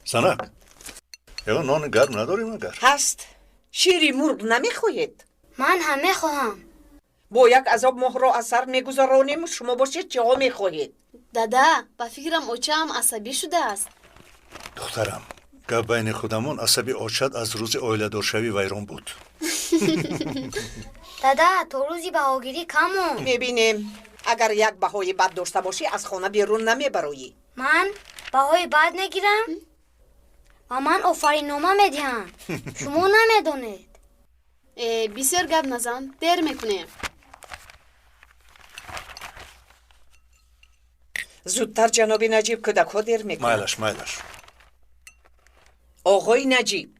سنک یا نان گرم نداریم مگر؟ هست. شیری مرغ نمیخواهید؟ من همه خواهم. با یک عذاب ماه را از سر میگذرانیم. شما باشید چه ها میخواهید؟ دادا با فکرم اوچه هم عصبی شده است. دخترم گپ بین خودمون عصبی اوچت از روز اویله دارشوی ویران بود. دادا تو روزی بهاگیری کمون. میبینیم اگر یک بهای بد داشته باشی از خانه بیرون نمیبرویی. من بهای بد نگیرم و من آفرین نامه میدهم. شما نمیدونید. بسیار گپ نزن، دیر میکنیم. زودتر جناب نجیب کودک ها دیر میکنن. مایلش آقای نجیب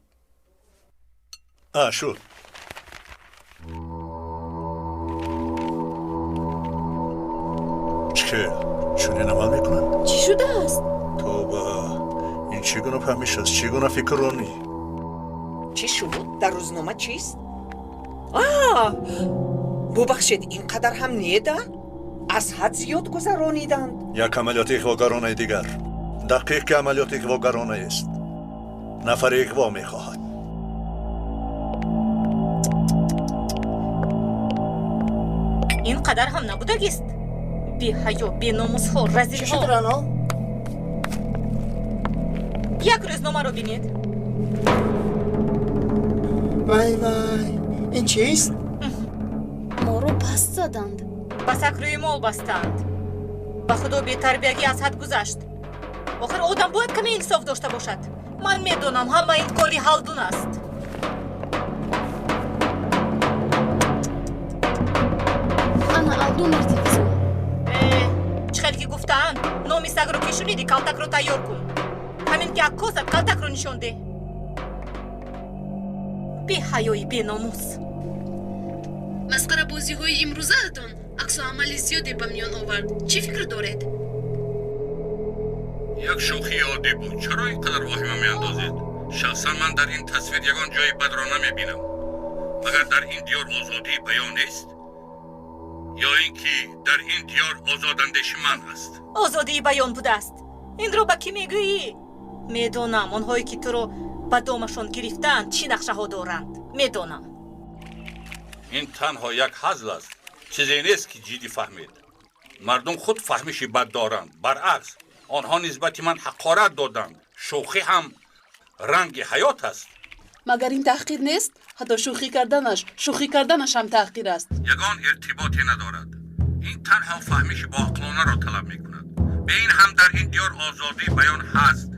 شد. چونین عمل میکنن؟ چی شده است؟ توبه این چیگونه فهمیش است؟ چیگونه فکر رانی؟ چی شد؟ در روزنامه چیست؟ ببخشید اینقدر هم نیده؟ از حد زیاد گذرانیدند. یک عملیات اغواگرانه دیگر. دقیق که عملیات اغواگرانه است. نفر اغوا میخواهد. اینقدر هم نبودگیست. بی حیا بی ناموس ها رزیل ها. چی شد رانا؟ یک روزنامه رو بینید. وای این چیست؟ ما رو پس زدند. بسک روی مال بستند. با خدا بی تربیگی از حد گذشت. آخر آدم باید کمی انصاف داشته باشد. من میدونم همه این کاری هلدون است. انا الدو مرتیفزو. چه خیلی که گفتن نامی سگ رو کشونیدی کلتک رو تیار کن. همین که عکاست کلتک رو نشونده. بی حیایی بی ناموس. مسخره بازی های امروزه هاتون عکس و عملی زیادی به میان آورد. چی فکر دارید؟ یک شوخی عادی بود. چرا اینقدر واهمه میاندازید؟ شخصا من در این تصویر یگان جای بد را نمیبینم. مگر در این دیار آزادی بیان است؟ یا اینکه در این دیار آزاداندیشی من است؟ آزادی بیان بوده است. این رو با کی میگویی؟ میدونم آنهایی که تو رو به دامشان گرفتند چی نقشه ها دارند. میدونم. این تنها یک هزل است. چیزی نیست که جدی فهمید. مردم خود فهمیشی بد دارند. برعکس آنها نسبت من حقارت دادند. شوخی هم رنگ حیات است. مگر این تحقیر نیست؟ حتی شوخی کردنش هم تحقیر است. یگان ارتباطی ندارد. این تنها فهمیش با عقلانه را طلب می کند. به این هم در این دیار آزادی بیان هست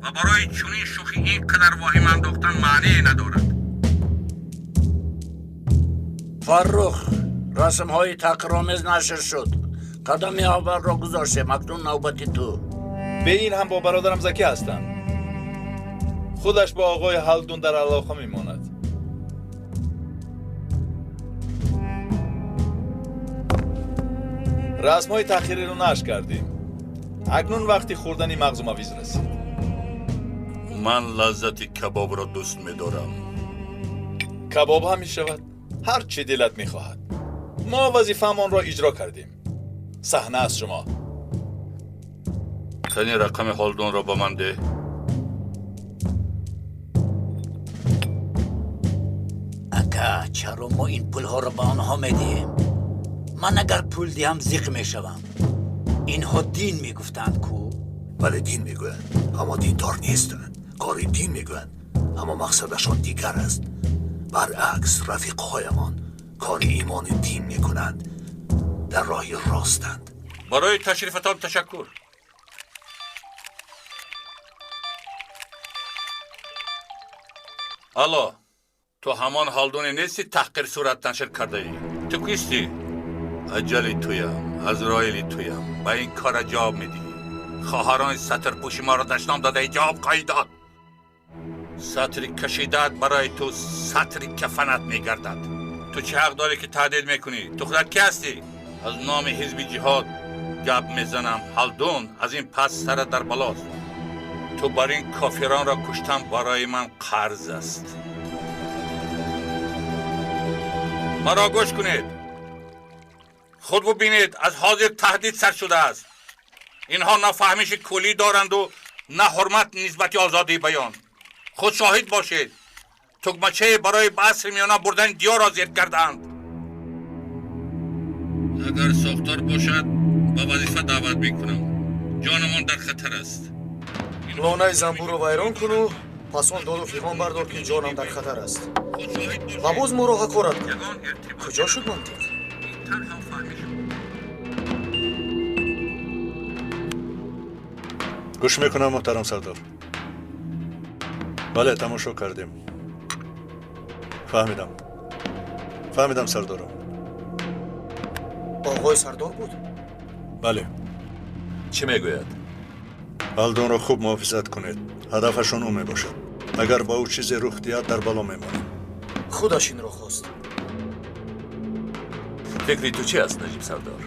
و برای چنین شوخی این قدر واهمه انداختن معنی ندارد. فرخ رسم های تحقیرآمیز نشر شد. قدم اول را گذاشته. اکنون نوبتی تو. به این هم با برادرم زکی هستند. خودش با آقای هلدون در علاقه میماند. رسم های تأخیری رو نشر کردیم. اکنون وقتی خوردنی مغز و مویز رسید. من لذت کباب را دوست می‌دارم. کباب هم میشود هر چی دلت میخواهد. ما وظیفه‌مان را اجرا کردیم. صحنه از شما. تنی رقم هلدون را با من ده. اکا چرا ما این پول ها را به آنها میدیم؟ من اگر پول دیم زیق میشوم. اینها دین میگفتند کو؟ بله دین میگویند اما دیندار نیستند. کاری دین میگویند اما مقصدشان دیگر است. برعکس رفیقهایمان کاری ایمان دین میکنند. در راه راستند. برای تشریفتان تشکر. الا تو همان هلدونی نیستی تحقیر صورت نشر کرده ای؟ تو کیستی؟ اجلی تویم عزرایلی تویم با این کار جواب میدی خواهران سطر پوشی ما را دشنام داده جواب خواهی داد سطری کشیدت برای تو سطری کفنت میگردد تو چه حق داری که تهدید میکنی؟ تو خودت کی هستی؟ از نام حزب جهاد گپ میزنم هلدون از این پس سر در بلاست تو بر این کافران را کشتن برای من قرض است مرا گوش کنید خود ببینید از حاضر تهدید سر شده است اینها نه فهمیش کلی دارند و نه حرمت نسبت آزادی بیان خود شاهد باشید تکمچه برای بحث میانه بردن دیار را زیر کردند اگر ساختار باشد با وظیفه دعوت میکنم جانمان در خطر است лонаи занбурро вайрон куну пас он доду фиғон бардор ки ҷонам дар хатар аст ва боз моро ҳақорат кун куҷо шуд мантиқ گوش میکنم محترم سردار بله تماشا کردیم فهمیدم سردارم оғои сардор буд بله چی میگوید؟ هلدون را خوب محافظت کنید هدفشون او میباشد اگر با او چیزی رخ دهد در بلا میمانیم худаш инро хост فکری تو چی است نجیب سردار؟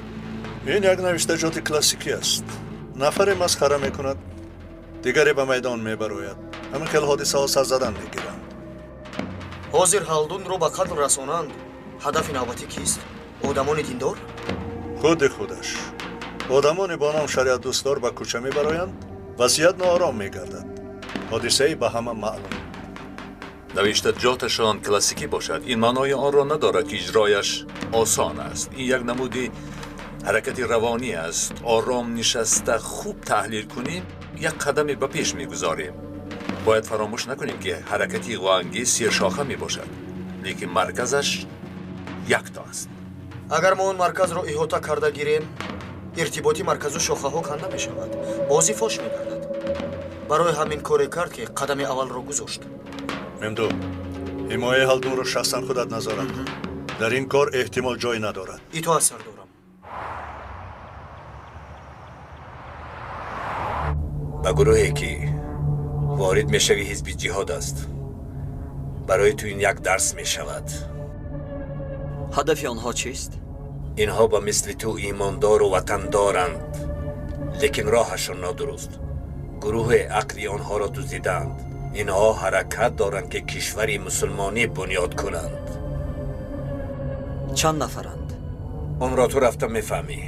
این یک نوشتجات کلاسیکی است نفری مسخره میکند دیگری به میدان میبراید همین خیلی حادثه ها سر زدن میگیرند ҳозир ҳалдунро ба қатл расонанд ҳадафи навбатӣ кист одамони диндор خودش آدمانی با نام شریعت دوستدار به کوچه میبرایند وضعیت ناآرام میگردد حادثه به همه معلوم نوشتجاتشان کلاسیکی باشد این معنای آن را ندارد که اجرایش آسان است این یک نمودی حرکتی روانی است آرام نشسته خوب تحلیل کنیم یک قدمی به پیش میگذاریم باید فراموش نکنیم که حرکتی غوانگی سیر شاخه می باشد لیکن مرکزش یک تا است агар мо он марказро иҳота карда гирем иртиботи марказу шохаҳо канда мешавад бозӣ фош мегардад барои ҳамин коре кард ки қадами аввалро гузошт ممدو حمایه هلدون رو شخصا خودت نظارت کن در این کار احتمال جای ندارد итоат сардорам ба гурӯҳе ки ворид мешави ҳизби ҷиҳод аст барои ту ин як дарс мешавад ҳадафи онҳо чист инҳо ба мисли ту имондору ватандоранд лекин роҳашон нодуруст гурӯҳе ақли онҳоро дуздиданд инҳо ҳаракат доранд ки кишвари мусулмонӣ бунёд кунанд чанд нафаранд онро ту рафта мефаҳмӣ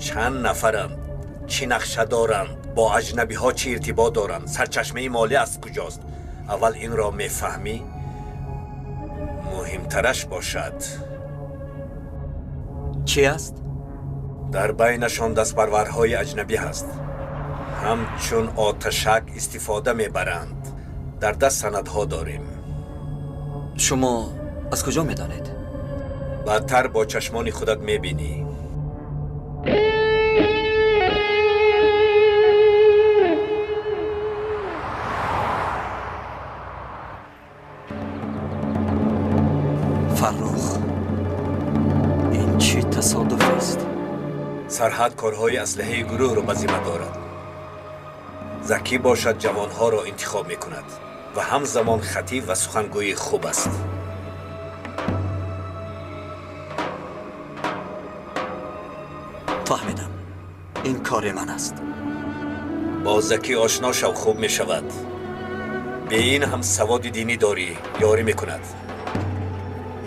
чанд нафаранд чӣ нақша доранд бо аҷнабиҳо чӣ иртибот доранд сарчашмаи молӣ аз куҷост аввал инро мефаҳмӣ муҳимтараш бошад чӣ аст дар байнашон дастпарварҳои аҷнабӣ ҳаст ҳамчун оташак истифода мебаранд дар даст санадҳо дорем шумо аз куҷо медонед баъдтар бо чашмони худат мебинӣ фаррух ин чӣ тасодуф аст сарҳад корҳои аслиҳаи гурӯҳро ба зимма дорад закӣ бошад ҷавонҳоро интихоб мекунад ва ҳамзамон хатиб ва сухангӯи хуб аст фаҳмидам ин кори ман аст бо закӣ ошно шав хуб мешавад бе ин ҳам саводи динӣ дорӣ ёрӣ мекунад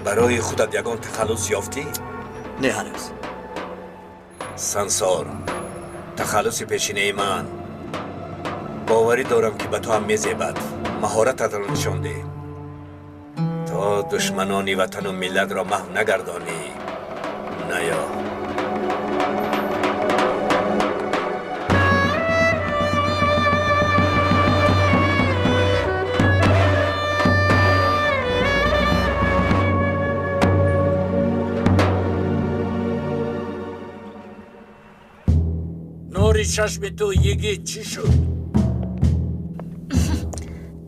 барои худат ягон тахаллус ёфтӣ не ҳанӯз сансор тахаллуси пешинаи ман боварӣ дорам ки ба ту ҳам мезебад маҳорататро нишон деҳ то душманони ватану миллатро маҳв нагардонӣ наё نوری چشم تو یگی چی شد؟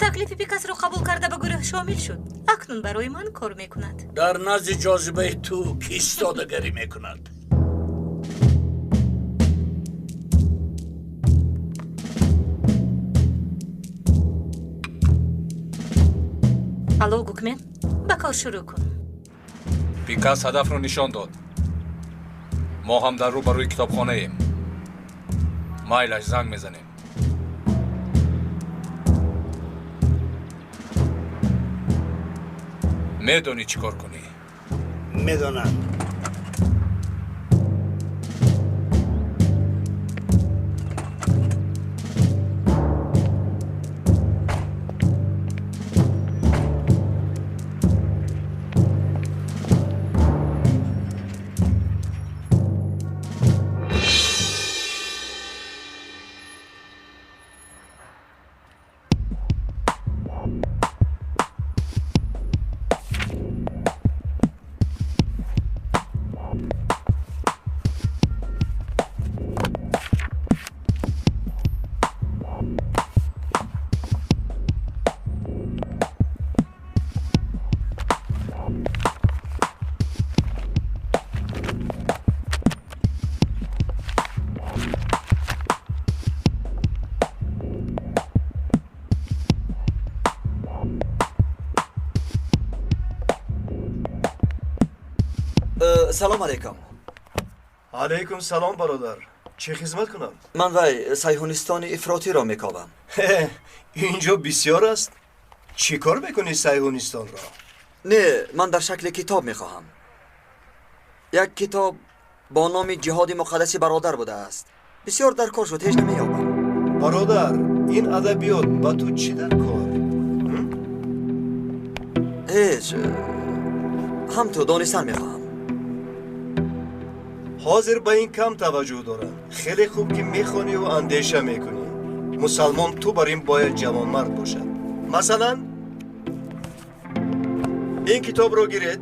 تکلیف دعوت پیکاس رو قبول کرده به گروه شامل شد. اکنون برای من کار میکند. در نزد جاذبه تو کی استادگری میکند؟ الو گوکمن، با کار شروع کن. پیکاس هدف رو نشان داد. ما هم در رو بروی کتابخانه ایم. مایلش زنگ میزنیم. میدونی چی کار کنی؟ میدونم. سلام علیکم. علیکم سلام برادر. چه خدمت کنم؟ من وای صهیونیستان افراطی را میکاوم. اینجا بسیار است. چی کار میکنی صهیونیستان را؟ نه، من در شکل کتاب میخواهم. یک کتاب با نام جهاد مقدس برادر بوده است. بسیار در کار شد، هیچ نمییابم. برادر، این ادبیات با تو چی در کار؟ هیچ، هم تو دانستن میخواهم. حاضر به این کم توجه دارم. خیلی خوب که میخونی و اندیشه میکنی. مسلمان تو بر این باید جوانمرد باشد. مثلا این کتاب رو گیرید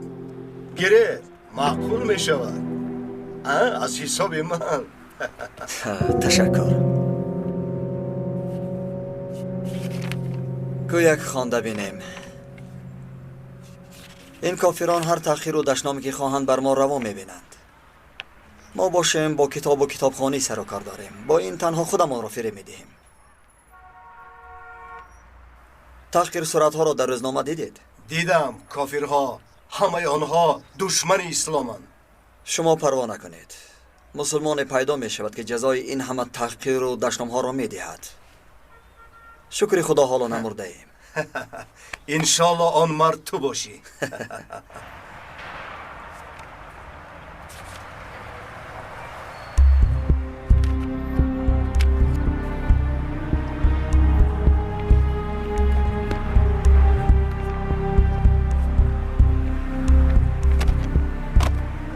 معقول میشود. از حساب من. تشکر. کو یک خوانده بینیم. این کافران هر تأخیر و دشنامی که خواهند بر ما روا میبینند. ما باشیم با کتاب و کتابخوانی سر و کار داریم. با این تنها خودمان را فریب میدهیم. تحقیر صورتها را در روزنامه دیدید؟ دیدم. کافرها همه آنها دشمن اسلامند. شما پروا نکنید. مسلمان پیدا می شود که جزای این همه تحقیر و دشنامها را می دهد. شکر خدا حالا نمرده ایم. انشالله آن مرد تو باشی.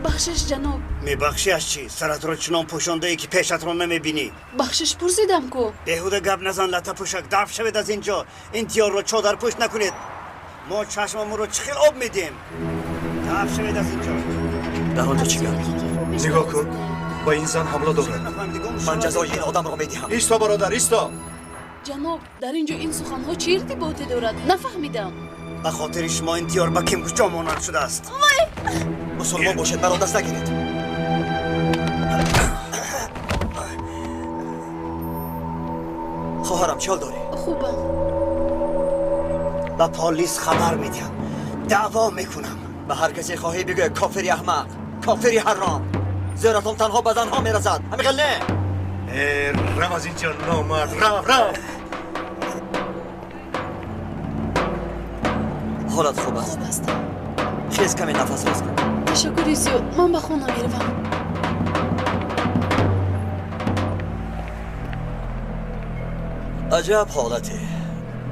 بخشش جناب. میبخشی از چی؟ سرت رو چنان پوشانده ای که پیشت رو نمیبینی. بخشش پرسیدم کو. بهوده گپ نزن لطه پوشک. دفع شوید از اینجا. این تیار رو چادر پشت نکنید. ما چشممون رو چخیل آب میدیم. دفع شوید از اینجا. در آنجا چی گرد؟ نگاه کن. با این زن حمله دارد. من جزای این آدم را میدهم. ایستا برادر ایستا. جناب در اینجا این سخنها چی ارتباطی دارد؟ نفهمیدم. به خاطر شما این تیار با کم کجا مانند شده است. مسلمان باشد مرا دست نگیرید. خواهرم چال داری؟ خوبم. به پلیس خبر میدم. دعوا میکنم. به هر کسی خواهی بگه کافری احمق، کافری حرام. زیرتون تنها به زنها میرسد. همیقل نه. رو از اینجا نامرد. رو. حالت خوب است. خوب است. خیز کمی نفس باز کن. تشکری زیاد. من به خونه میروم. عجب حالتی.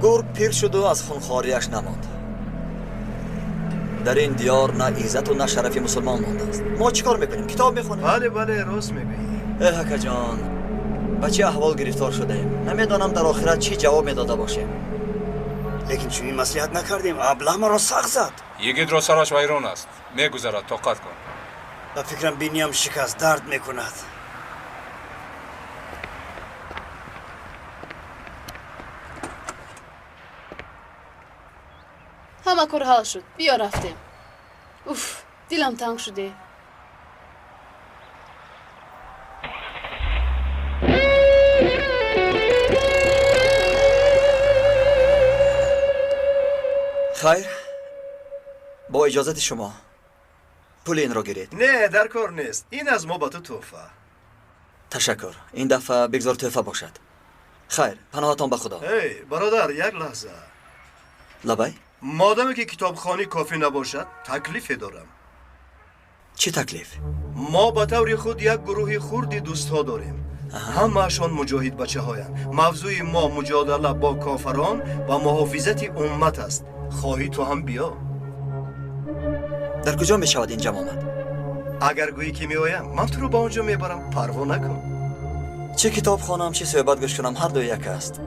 گرگ پیر شد و از خونخواریش نماند. در این دیار نه عزت و نه شرف مسلمان مانده است. ما چیکار میکنیم؟ کتاب میخونیم؟ بله راست میگی. حکا جان، به چه احوال گرفتار شده ایم؟ نمیدانم در آخرت چی جواب میداده باشیم. لیکن چونی مصلحت نکردیم. ابله ما را سخت زد. یگید رو سرش ویران است. میگذرد. طاقت کن. به فکرم بینیم شکست درد میکند. همه کار حل شد. بیا رفتیم. اوف دلم تنگ شده. خیر با اجازت شما پول این را گیرید. نه در کار نیست. این از ما با تو تحفه. تشکر. این دفعه بگذار تحفه باشد. خیر پناهتان به خدا. ای برادر یک لحظه. لبای؟ مادامی که کتابخانه کافی نباشد تکلیفی دارم. چی تکلیف؟ ما به طور خود یک گروه خردی دوست ها داریم. همه‌شان مجاهد بچه هایند. موضوع ما مجادله با کافران و محافظت امت است. خواهی تو هم بیا. در کجا می شود اینجا آمد؟ اگر گویی که می آیم من تو رو با اونجا می برم. پروا نکن. چه کتاب خانم چه صحبت گوش کنم هر دو یک است.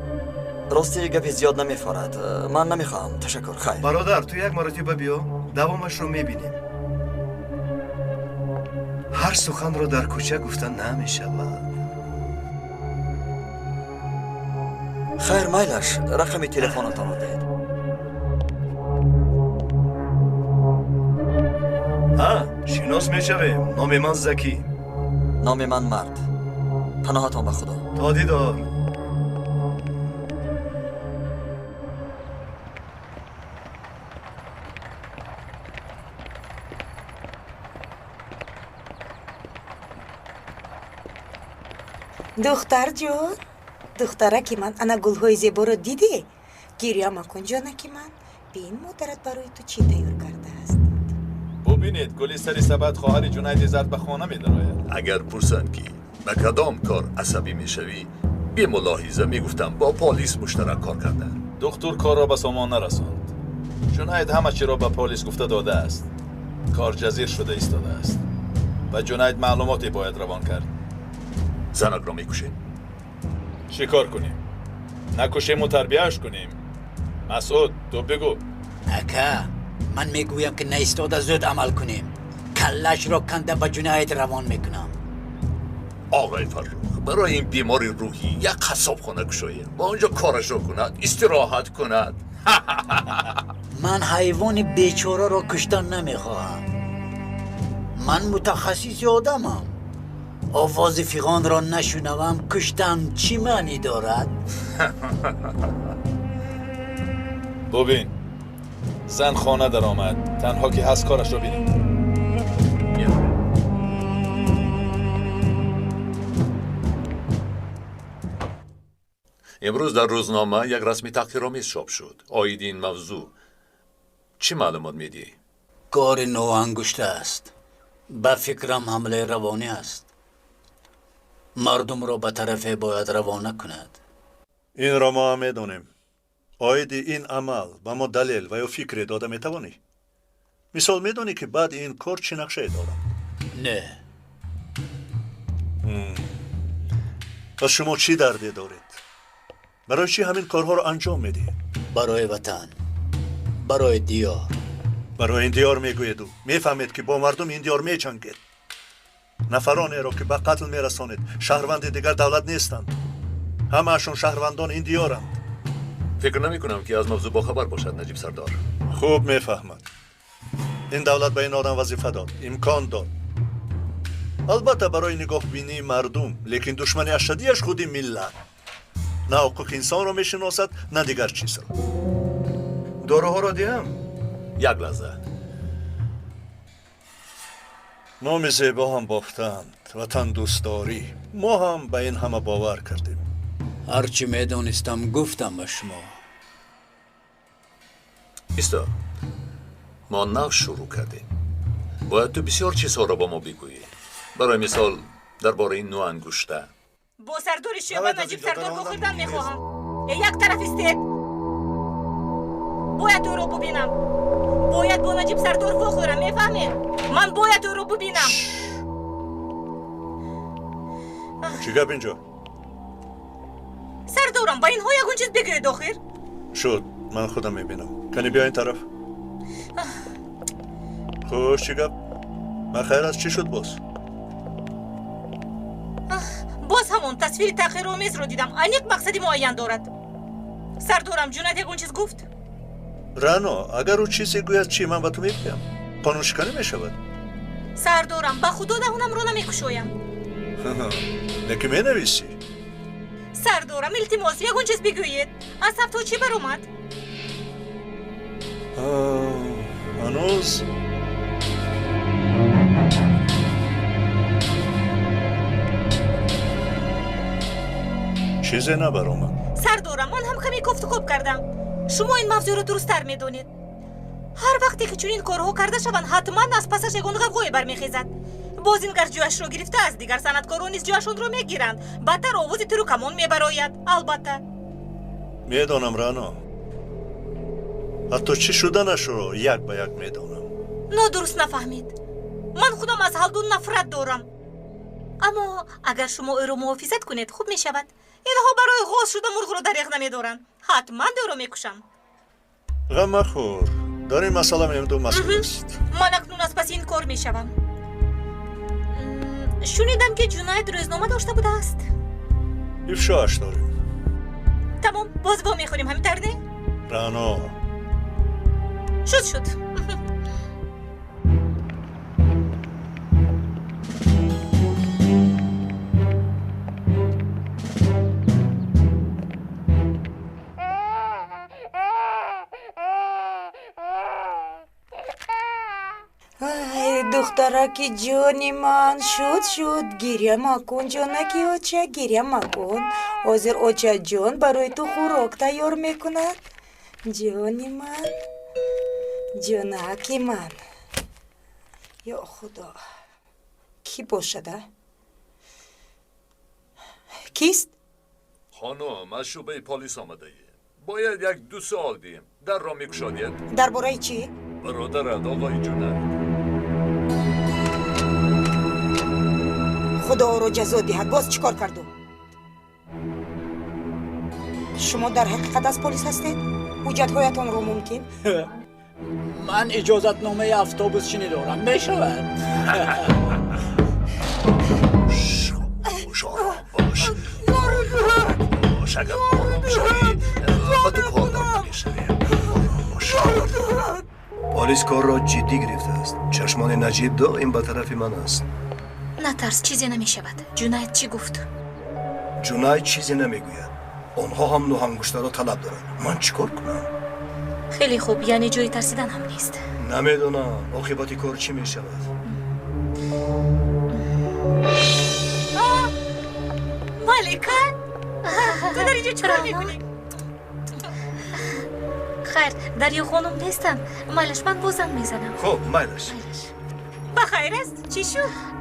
راستی گپی زیاد نمیفارد. من نمیخواهم. تشکر. خیر برادر تو یک مرتبه بیا دوامش رو میبینیم. هر سخن رو در کوچه گفتن نمیشود. خیر مایلش رقم تلفنتان را دهید. شناس میشویم. نام من زکی. نام من مرد. پناهتان به خدا. تا دیدار. دختر جون دخترکی من انا گلهای زیبا رو دیدی؟ گریه مکن جانکی من. ببین مادرت برای تو چی تیار کرده است. ببینید گلی سری سبد خواهر جنید زرد به خانه می دراید. اگر پرسند که به کدام کار عصبی می شوی بی ملاحظه می گفتم با پلیس مشترک کار کردن. دکتر کار را به سامان نرساند. جنید همه چی را به پلیس گفته داده است. کار جزیر شده ایستاده است و جنید معلوماتی باید روان کرد. زنک را می کشیم. چی کار کنیم؟ نکشیم و تربیهش کنیم. مسعود تو بگو. اکا من میگویم که نیستاده زود عمل کنیم. کلش را کنده به جنایت روان میکنم. آقای فرخ برای این بیماری روحی یک قصاب خانه گشاییم با اونجا کارش را کند استراحت کند. من حیوان بیچاره را کشتن نمیخواهم. من متخصص آدمم. آواز فیغان را نشنوم کشتن چی معنی دارد؟ ببین زن خانه در آمد تنها که هست کارش را بینیم. امروز در روزنامه یک رسمی تحقیرآمیز چاپ شد. آید این موضوع چی معلومات میدی؟ کار نو انگشته است. به فکرم حمله روانی است. مردم را به طرف باید روانه کند. این را ما هم میدونیم. آید این عمل به ما دلیل و یا فکر داده میتوانی؟ مثال میدونی که بعد این کار چی نقشه دارم؟ نه. پس شما چی درده دارید؟ برای چی همین کارها را انجام میدی؟ برای وطن. برای دیار. برای این دیار میگوید او میفهمید که با مردم این دیار میجنگید. نفرانی را که به قتل میرسانید شهروند دیگر دولت نیستند. همه‌شون شهروندان این دیارند. فکر نمی کنم که از موضوع باخبر باشد نجیب سردار. خوب میفهمد. این دولت به این آدم وظیفه داد، امکان داد. البته برای نگاه بینی مردم، لیکن دشمنی اشدیش خودی ملت. نه حقوق انسان را میشناسد نه دیگر چیز را. داروها را دیم؟ یک لحظه. نام زیبا هم بافتند، وطن دوستداری. ما هم به این همه باور کردیم. هرچی میدونستم گفتم به شما. ایستا ما نو شروع کردیم. باید تو بسیار چیزها را با ما بگویی. برای مثال درباره این نو انگشته. با سردار شیوه نجیب سردار بخوردن میخواهم. یک طرف استید. باید او رو ببینم. باید با نجیب سردار بخورم میفهمی؟ من باید او رو ببینم. چی گپ اینجا؟ سردارم با اینها یکون چیز بگوید آخر. شد من خودم میبینم. کنی بیا این طرف. خوش چی گپ؟ من خیر از چی شد باز؟ باز همون تصویر تحقیرآمیز رو دیدم. اینک مقصدی معین دارد. سردارم جونت یکون چیز گفت؟ رانو اگر او چیزی گوید چی من به تو میگم قانونش کنی میشود سردارم با خدا دهونم رو نمیکشویم. نکی می نویسی سردارم التماس یگون چیز بگویید. از تو چی بر اومد؟ هنوز چیزی نبر اومد. سردارم من هم کمی گفت و گپ کردم. شما این موضوع رو درست تر میدونید. هر وقتی که چنین کارها کرده شوند حتما از پسش یگون غوغای برمیخیزد. بازینگر جوش رو گرفته از دیگر صنعتکاران نیز جوشون رو میگیرند. بدتر آواز ترو کمان میبراید. البته میدانم رانو حتی چی شدنش رو یک به یک میدانم. درست نفهمید. من خودم از هلدون نفرت دارم. اما اگر شما او رو محافظت کنید خوب می شود. اینها برای غاز شده مرغ رو دریغ نمیدارند. حتما او رو میکشم. غم مخور. در این مسئله میم دو مسئله است. من اکنون از پس این کار می شوم. شنیدم که جناید روزنامه داشته بوده است. افشاش داریم. تمام باز با میخوریم همین ترده؟ رانو شد دخترکی جانی من شد گریه مکن جانکی آچه گریه مکن حاضر آچه جان برای تو خوراک تیار میکند جانی من جانکی من یا خدا کی باشده؟ کیست؟ خانم از شعبه پلیس آمده باید یک دو سال دیم در را میکشادید. درباره چی؟ برادرت آقای جنید. خدا رو جزا دهد. باز چیکار کردو؟ شما در حقیقت از پلیس هستید؟ حجت‌هایتان رو ممکن؟ من اجازت نامه اتوبوس چینی دارم میشود؟ خاموش آرام باش باش اگر آرام شوی با تو کار نمیشویم. پلیس کار را جدی گرفته است. چشمان نجیب دائم به طرف من است. نترس چیزی نمی شود. جناید چی گفت؟ جناید چیزی نمیگوید. آنها هم نو انگشتر را طلب دارند. من چیکار کنم؟ خیلی خوب یعنی جای ترسیدن هم نیست. نمیدونم عاقبت کار چی می شود. مالکه تو در اینجا چرا میکنی؟ خیر دریا خانم نیستن. مالش من بازم میزنم. خب مایلش بخیر است؟ چی شد؟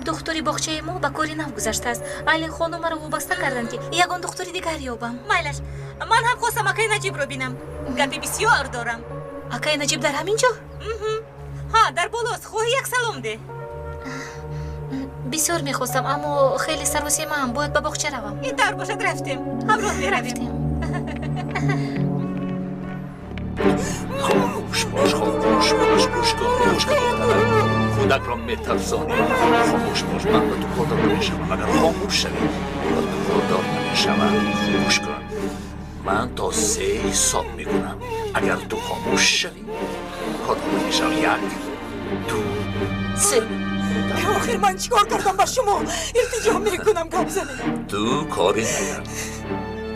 دکتری باغچه ما با کاری نو گذشته است. علی خانم را وابسته کردن که یگان دکتری دیگر یابم. مایلش من هم خواستم اکای نجیب رو بینم. گپی بسیار دارم. اکای نجیب در همینجا؟ ها در بالاست. خواهی یک سلام ده. بسیار میخواستم اما خیلی سروسی من باید به باغچه روم. این در باشد رفتیم. همراه میرویم. خاموش باش گوش کن کودک را میترسانی. خاموش باش من به تو خودم نمیشم. اگر خاموش شوی به تو خودم نمیشم. گوش کن من تا 3 حساب میکنم. اگر تو خاموش شوی خودم نمیشم. 1 2 3. آخر من چیکار کردم با شما؟ التجا میکنم گپ زنید. تو کاری نکرد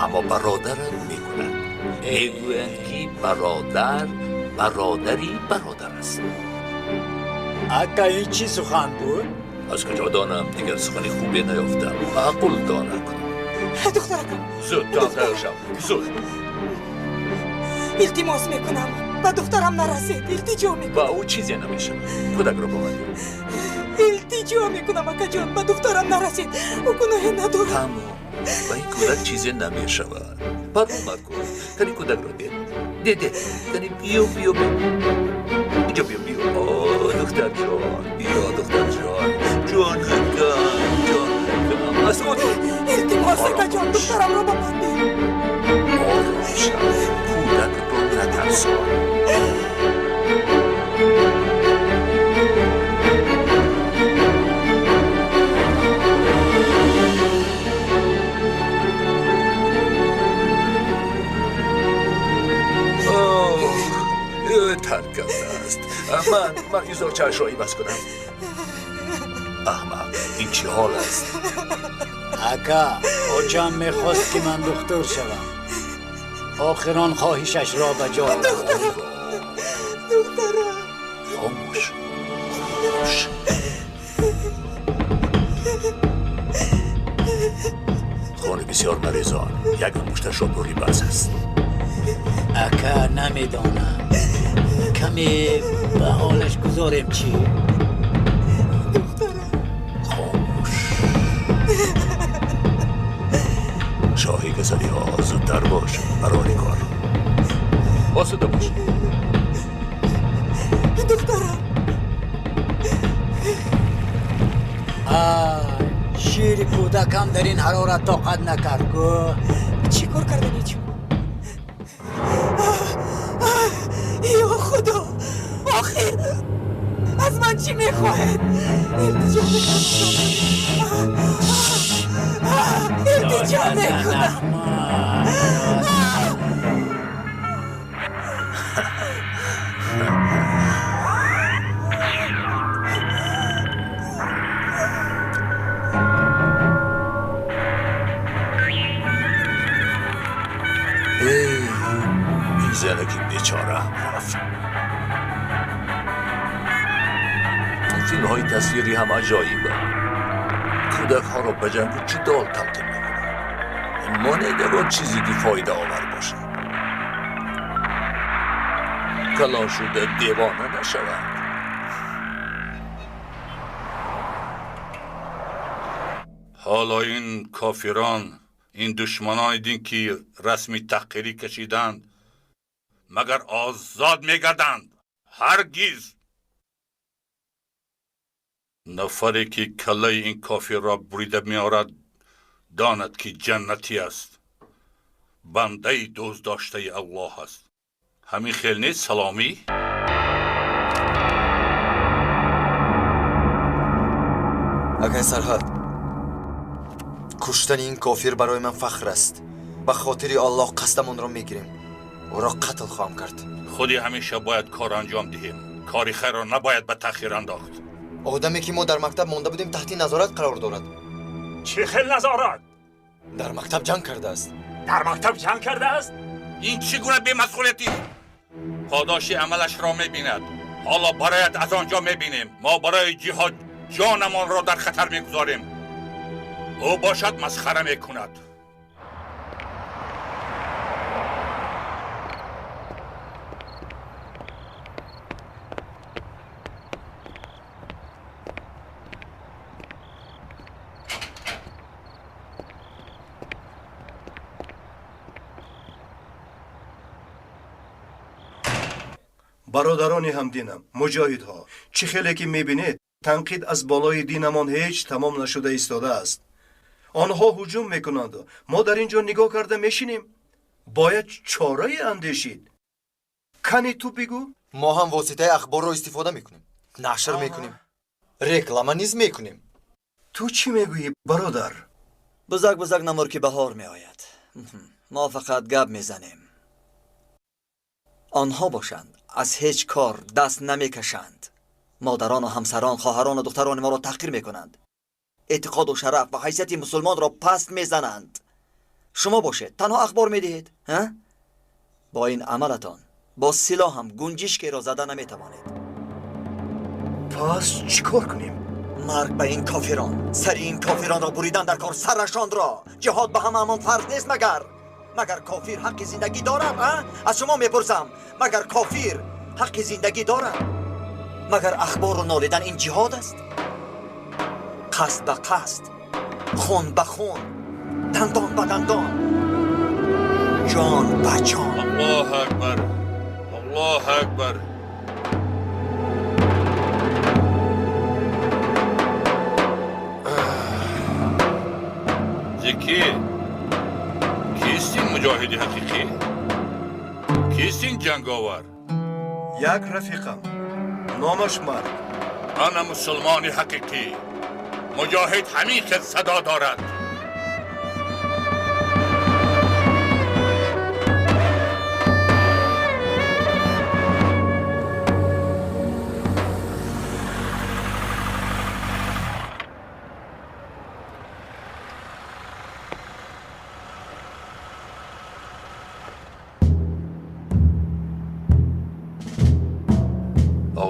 اما برادرت میکنند. میگویند که برادری برادر است. اکا این چی سخن بود؟ از کجا دانم دیگر سخنی خوبی نیافتم. معقول دانه کنم. دخترکم زود تاخیر شم زود. التماس میکنم با دخترم نرسید. التجا میکنم. با او چیزی نمیشه. کودک رو ببند. التجا میکنم اکا جان با دخترم نرسید. او گناهی ندارم. اما با این کودک چیزی نمیشود. پرومت کن. تنی کودک رو ده تنی بیو اینجا بیو. آه دختر جان بیا دختر جان مسعود التماس اکا جان دخترم رو ببندی. آرام شو کودک رو نترسان. وقت ایزار چشایی بس کنم؟ احمق این چی حال است؟ اکا اوچم میخواست که من دکتر شوم آخران خواهشش را به جا آورد. خاموش خاموش خانه بسیار مریضان یک مشتش را بری بس است. اکا نمیدانم کمی به حالش گذاریم چی؟ خاموش شاهی گذاری ها زودتر باش برای کار باسده باش. دخترم شیر کودکم در این حرارت طاقت نکرد که چی کار کردنی چون؟ یا خدا آخر از من چی میخواهد؟ التجا میکنم این زنکی بیچاره هم رفت. این فیلم های تصویری هم عجایبه. کودک ها را به جنگ جدال تبدیل میکنه. ما نگران چیزی که فایده آور باشه. کلان شده دیوانه نشود. حالا این کافران این دشمنان دین که رسمی تحقیری کشیدند مگر آزاد میگردند؟ هرگز. نفری که کله این کافر را بریده میآورد داند که جنتی است، بنده دوست داشته الله است. همین خیل نیست سلامی؟ اگه سرحد کشتن این کافر برای من فخر است. به خاطر الله قصدمون را میگیریم. او را قتل خواهم کرد. خودی همیشه باید کار انجام دهیم. کاری خیر را نباید به تأخیر انداخت. آدمی که ما در مکتب مانده بودیم تحت نظارت قرار دارد. چه خیل نظارت؟ در مکتب جنگ کرده است. در مکتب جنگ کرده است؟ این چگونه بی‌مسئولیتی؟ پاداش عملش را میبیند. حالا برایت از آنجا میبینیم. ما برای جهاد جانمان را در خطر میگذاریم. او باشد مسخره میکند. برادران همدینم، مجاهدها، چه خیلی که میبینید تنقید از بالای دینمان هیچ تمام نشده ایستاده است. آنها هجوم میکنند و ما در اینجا نگاه کرده میشینیم. باید چاره اندیشید. کنی تو بگو؟ ما هم واسطه اخبار رو استفاده میکنیم. نشر میکنیم. رکلام نیز میکنیم. تو چی میگویی برادر؟ بزرگ نمار که بهار میآید. ما فقط گپ میزنیم. آنها باشند از هیچ کار دست نمیکشند. مادران و همسران، خواهران و دختران ما را تحقیر میکنند. اعتقاد و شرف و حیثیت مسلمان را پست میزنند. شما باشید تنها اخبار میدهید. با این عملتان با سلاح هم گنجشکی را زده نمیتوانید. پس چیکار کنیم؟ مرگ به این کافران، سر این کافران را بریدن در کار سرشان را. جهاد به همه همان فرض نیست مگر کافر حق زندگی دارد؟ از شما میپرسم مگر کافر حق زندگی دارد؟ مگر اخبار و نالیدن این جهاد است؟ قصد به قصد، خون به خون، دندان به دندان، جان به جان. الله اکبر، الله اکبر. زکی کیست این مجاهد حقیقی؟ کیست این جنگاور؟ یک رفیقم، نامش مرد. من مسلمان حقیقی. مجاهد همیشه صدا دارد.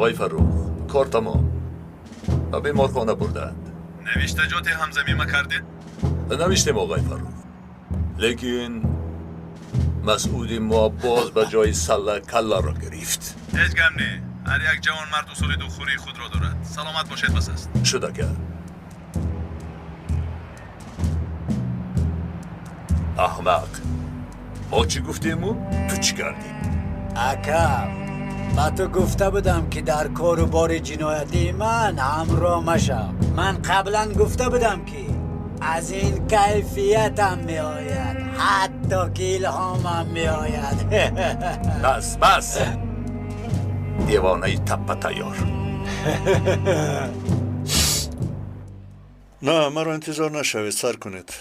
آقای فروخ کار تمام و بیمارخانه بردند. نوشتجات همزمی ما کردید؟ نوشتیم آقای فروخ، لیکن مسعود ما باز به جای سله کلا را گرفت. هیچ گم نه. هر یک جوان مرد اصول دخوری خود را دارد. سلامت باشید بس است. شده که احمق، ما چی گفتیم و تو چی کردی؟ اکا با تو گفته بودم که در کار و بار جنایتی من همراه مشو. من قبلا گفته بودم که از این کیفیتم می آید، حتی که الهامم می آید. بس دیوانه تپه تیار. نه مرا انتظار نشوید، سر کنید.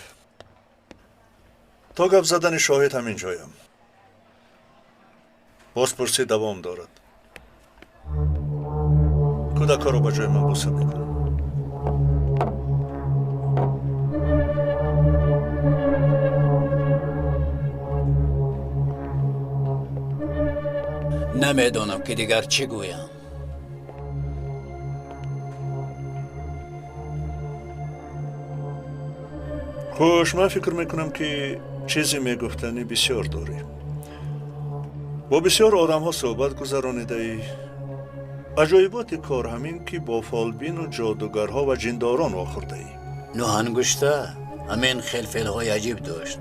تا گپ زدن شاهد همین جایم. بازپرسی دوام دارد. کودکا رو به جای من بوسه میکنم. نمیدونم که دیگر چی گویم. خوش، من فکر میکنم که چیزی میگفتنی بسیار داری. با بسیار آدم ها صحبت گذرانیده ای. عجایبات کار همین که با فالبین و جادوگرها و جنداران واخورده ای. نوهنگشته همین خلفل های عجیب داشت.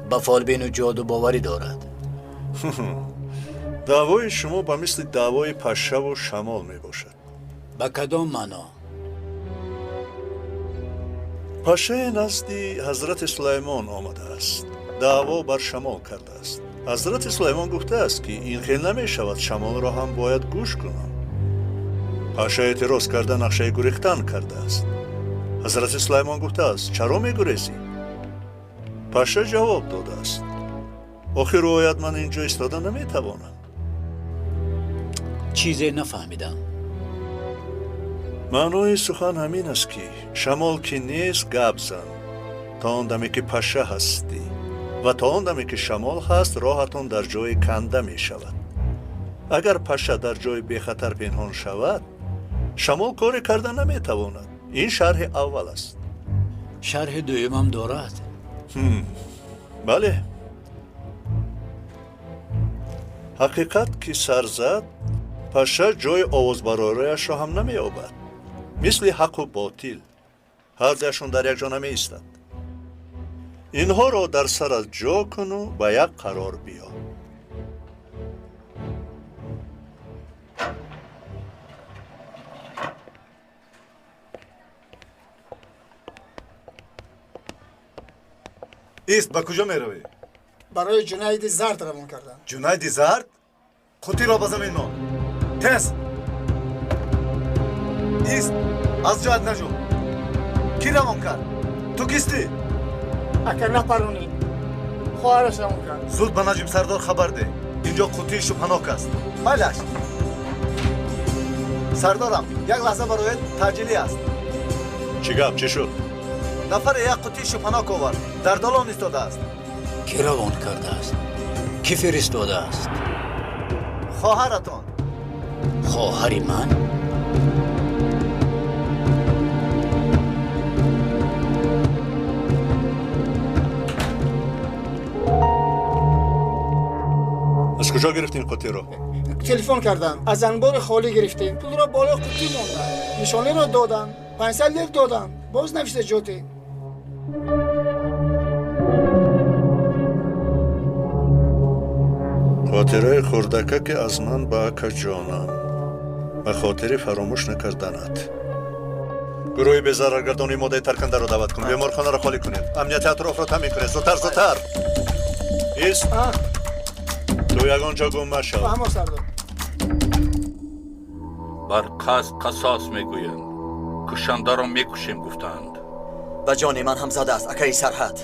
با فالبین و جادو باوری دارد. دعوای شما به مثل دعوای پشه و شمال می باشد. با کدام معنا؟ پشه نزدی حضرت سلیمان آمده است. دعوا بر شمال کرده است. حضرت سلیمان گفته است که این خیل نمی شود، شمال را هم باید گوش کنم. پشه اعتراض کرده نقشه گریختن کرده است. حضرت سلیمان گفته است چرا می گریزی؟ پشه جواب داده است آخر روایت من اینجا ایستاده نمی توانم. چیزی نفهمیدم. معنای سخن همین است که شمال که نیست گپ زن تا آن دمی که پشه هستی و تا آن دمی که شمال هست راهتون در جای کنده می شود. اگر پشه در جای بی خطر پنهان شود شمال کاری کرده نمی تواند. این شرح اول است. شرح دویمم دارد؟ بله. حقیقت که سر زد پشه جای آوازبرارایش را هم نمی یابد. مثل حق و باطل هر دوشون در یک جا نمی ایستد. اینها را در سر از جا کن و به یک قرار بیا. ایست، به کجا می روی؟ برای جنید زرد روان کردن. جنید زرد؟ خودی را به زمین مان. تست. ایست، از جایت نجو. کی روان کرد؟ تو کیستی؟ اکر نپرونی خواهرش روان کرد. زود به نجیب سردار خبر ده. اینجا قوطی شپناک است. مایلش. سردارم، یک لحظه برایت تاجیلی است. چی گپ چی شد؟ نفر یک قوطی شپناک آورد. در دالان ایستاده است. کی روان کرده است؟ کی فرستاده است؟ خواهرتان. خواهری من؟ از کجا گرفتین قوطی رو؟ تلفن کردن. از انبار خالی گرفتیم. پول را بالای قوطی موندن. نشانه را دادن. 500 لیره دادن. باز نوشته جوتی. خاطره خردکه که از من به اکا جانم و خاطر فراموش نکردنت. گروهی به ضررگردانی ماده ترکنده را دعوت کن. بیمارخانه را خالی کنید. امنیت اطراف را تامین کنید. زودتر. ایست. تو یگان جا گم مشو. فهمو سردار. بر قصاص میگویند. کشنده را میکشیم گفتند. و جان من هم زده است اکای سرحد.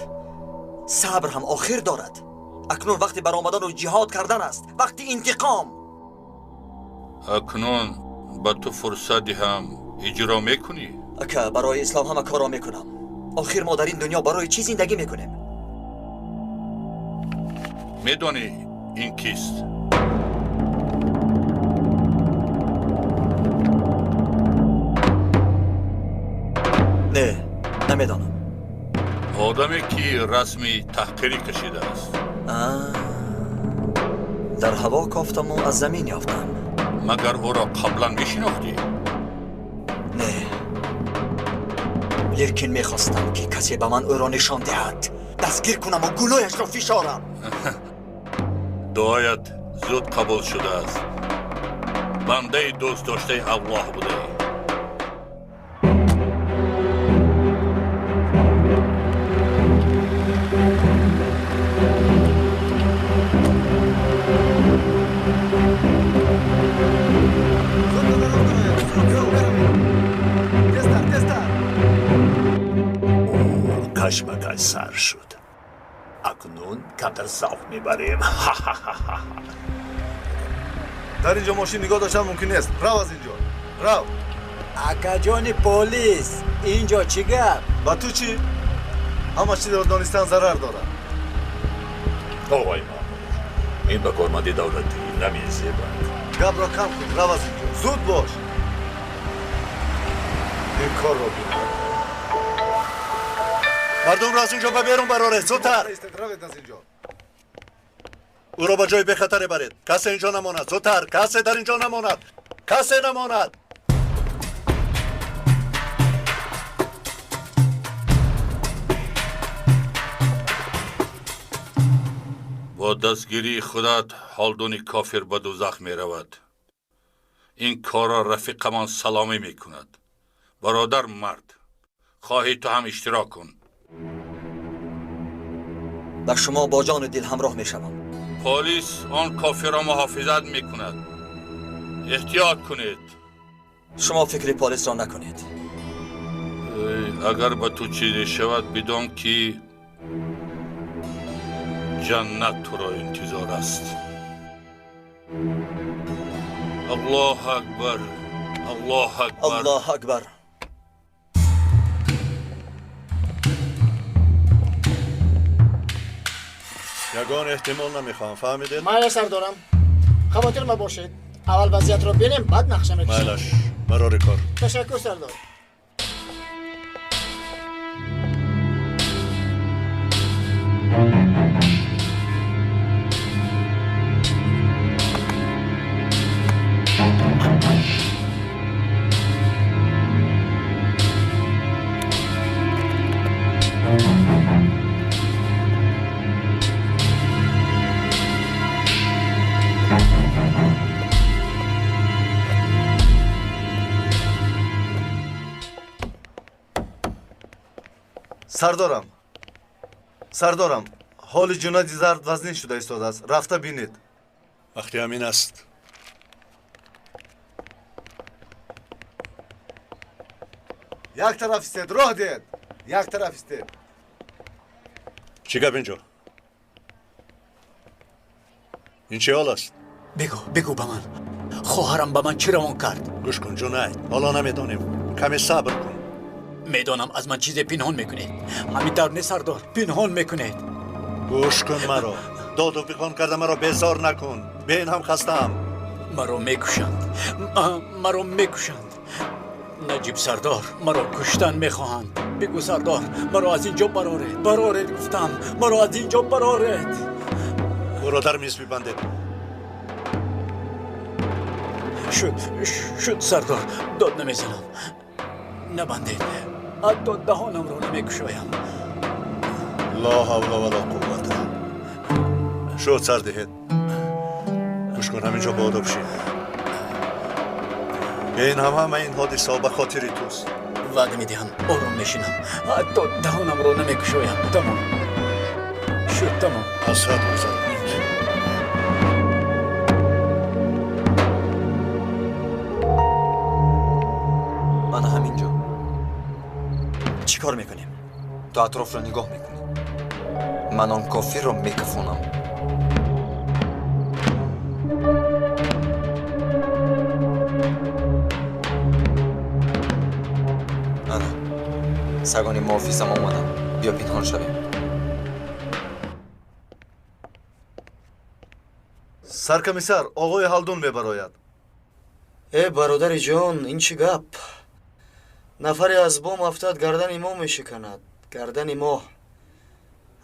صبر هم آخر دارد. اکنون وقتی برآمدن و جهاد کردن است. وقتی انتقام. اکنون به تو فرصت هم اجرا میکنی؟ اکا برای اسلام همه کارا میکنم. آخر ما در این دنیا برای چی زندگی میکنیم؟ میدونی این کیست؟ نه نمیدانم. آدمی که رسمی تحقیری کشیده است. در هوا کافتم و از زمین یافتم. مگر او را قبلا میشناختی؟ نه، لیکن میخواستم که کسی به من او را نشان دهد، دستگیر کنم و گلویش را فشارم. دعایت زود قبول شده است. بنده دوست داشته الله بوده. کشمکش سر شد. اکنون کمتر صاف میبریم. در اینجا ماشین نگاه داشتن ممکن نیست. رو از اینجا. رو. اکا جان پلیس اینجا چی گپ؟ و تو چی؟ همه چی در دانستن ضرر داره. آقای مامور، این به کارمندی دولتی نمیزیبد. گپ را کم کن. رو از اینجا. زود باش. این کار را بینم. مردم را از اینجا ببرون براره. زودتر. روید از اینجا. او را به جای بخطر برید. کسی اینجا نماند. زودتر. کسی در اینجا نماند. کسی نماند. با دستگیری خودت هالدونی کافر به دوزخ می رود. این کار را رفیقمان سلامی می کند. برادر مرد، خواهی تو هم اشتراک کن. با شما با جان و دل همراه می شوم. پلیس آن کافر را محافظت می کند. احتیاط کنید. شما فکر پلیس را نکنید. اگر به تو چیزی شود بدان که جنت تو را انتظار است. الله اکبر. الله اکبر. الله اکبر. یگان احتمال نمیخوام. فهمیدید؟ من سردارم. خواطر ما باشید. اول وضعیت رو ببینیم بعد نقشه میکشیم. مالش برای کار. تشکر سردار. سردارم حال جنایت زرد وزنی شده ایستاده است. رفته بینید. وقتی همین است. یک طرف استید. راه دید. یک طرف استید. چی گپ اینجا؟ این چه حال است؟ بگو به من. خواهرم به من چی روان کرد؟ گوش کن جنید. حالا نمیدانیم. کمی صبر کن. میدانم از من چیز پنهان میکنید. همین در نه سردار. پنهان میکنید. گوش کن مرا. داد و بیخان کرده مرا بیزار نکن. به این هم خستم. مرا میکشند. نجیب سردار مرا کشتن میخواهند. بگو سردار مرا از اینجا برارید گفتم. مرا از اینجا برارید. او را در میز ببندید. شد سردار. داد نمیزنم. نبندید. حتی دهانم رو نمیکشایم. لا حول ولا قوت. شد سر دهید. گوش کن همینجا با آداب شید. این همه این حادثه به خاطر توست. وعده میدهم آروم میشینم. حتی دهانم رو نمیکشایم. تمام شد. تمام. از حد گذر. من همینجا. چی کار میکنیم؟ تو اطراف رو نگاه میکنیم. من آن کافر رو میکفونم. آره سگانی محافظم آمدم. بیا پنهان شویم. سرکمیسر آقای هالدون میبراید. برادر جان این چی گپ؟ нафаре аз бом афтад гардани мо мешиканад. Гардани мо.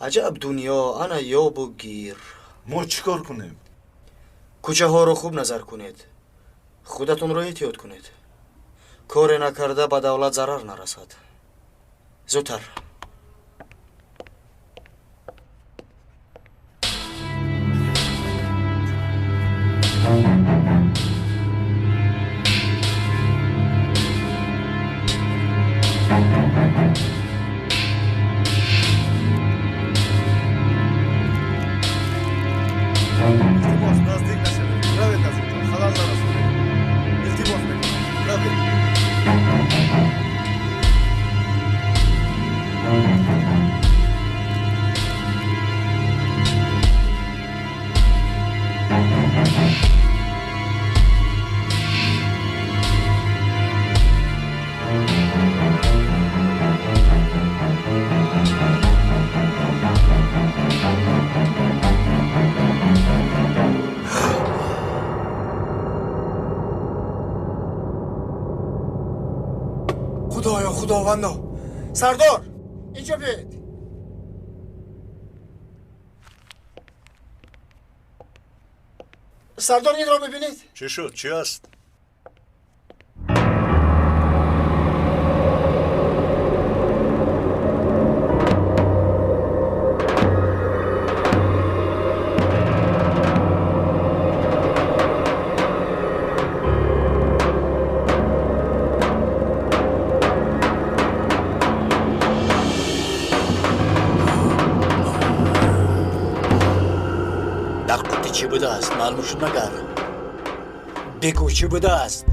аҷаб дунё, ана ёбу гир. мо чӣ кор кунем? кӯчаҳоро хуб назар кунед. худатонро эҳтиёт кунед. коре накарда ба давлат зарар нарасад. зудтар. илтимос наздик нашавед. равед аз инҷо. халал нарасонед. илтимос мекунам. равед. خدایا خداوندا سردار اینجا بیاید سردار این را ببینید چی شد؟ چی است؟ چی بوده است؟ معلوم شد مگر؟ بگو چی بوده است؟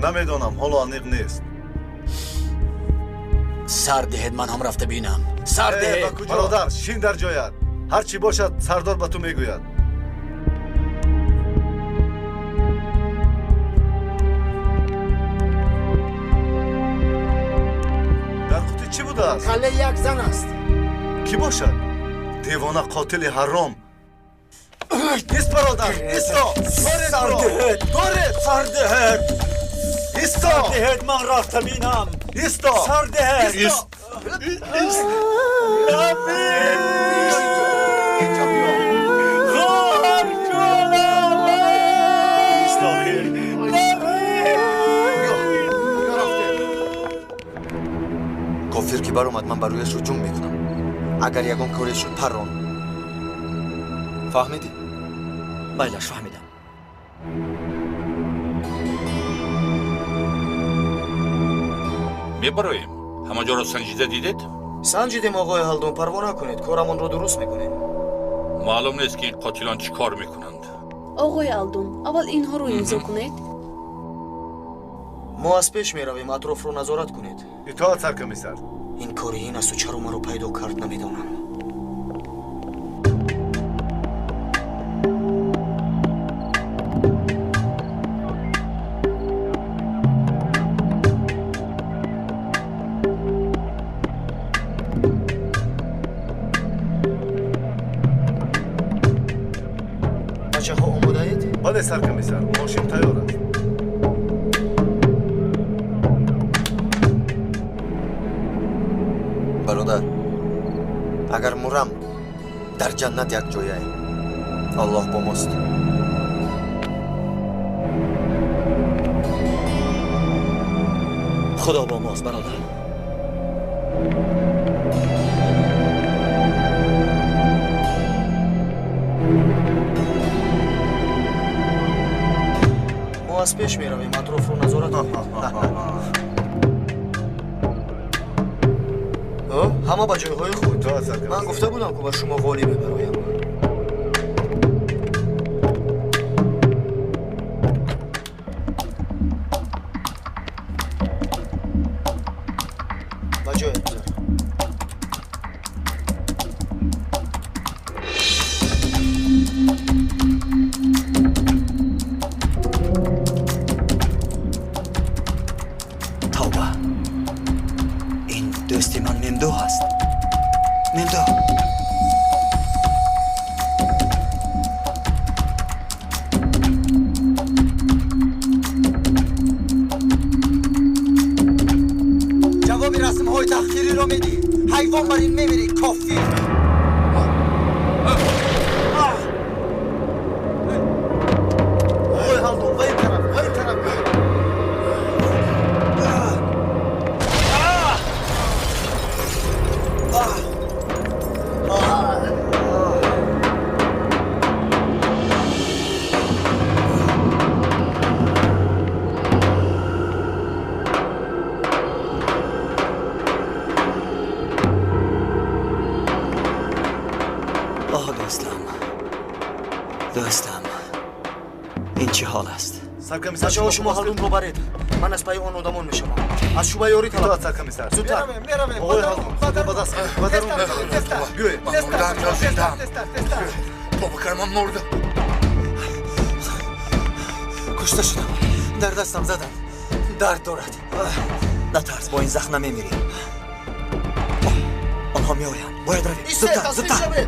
نمیدانم حالا انیق نیست. سر دهید من هم رفته بینم. سر دهید. برادر شین در جایت. هر چی باشد سردار به تو میگوید. در قوطی چی بوده است؟ کله یک زن است. کی باشد؟ دیوانه قاتل حرام. ایست برادر ایستا سردهد سردهد ایستا سردهد من رفته بینم ایستا سردهد ایست кофир ки баромад ман барояш ҳуҷум мекунам. агар ягон коре шуд паррон. фаҳмидӣ? байлаш фаҳмидам. мебароем. ҳама ҷоро санҷида дидед? санҷидем оғои ҳалдун, парво накунед. корамонро дуруст мекунем. маълум нест ки ин қотилон чӣ кор мекунанд. оғои алдун, аввал инҳоро имзо кунед. мо аз пеш меравем, атрофро назорат кунед. итоат саркомиссар. ин кори ин асту чаро маро пайдо кард намедонам. бачаҳо омодаед? бале саркомиссар, мошин тайёр аст. бародар, агар мурам дар ҷаннат якҷояем. аллоҳ бо мост. худо бо мост бародар. мо аз пеш меравем, атрофро назорат кунед. ҳама ба ҷойҳои худ. ман гуфта будам ки ба шумо ғолиб мебароям. ба ҷоят гузар. тавба, ин дӯсти ман мемдӯҳ аст. мемдӯҳ. تأخیری رو میدی حیوان بر این میمیری کافی وای هالدو وای طرف دوستم این چه حال است؟ سرکمیسر شما هالون رو برید من از پای اون آدمان میشم از شما یاری طلب سرکمیسر زودتر میرم آقای هالون بدست بیوی من مردم یا زندم بابا کرم من مردم کشته شدم در دستم زدم درد دارد نترس با این زخم نمیمیری آنها میآیند باید رویم زودتر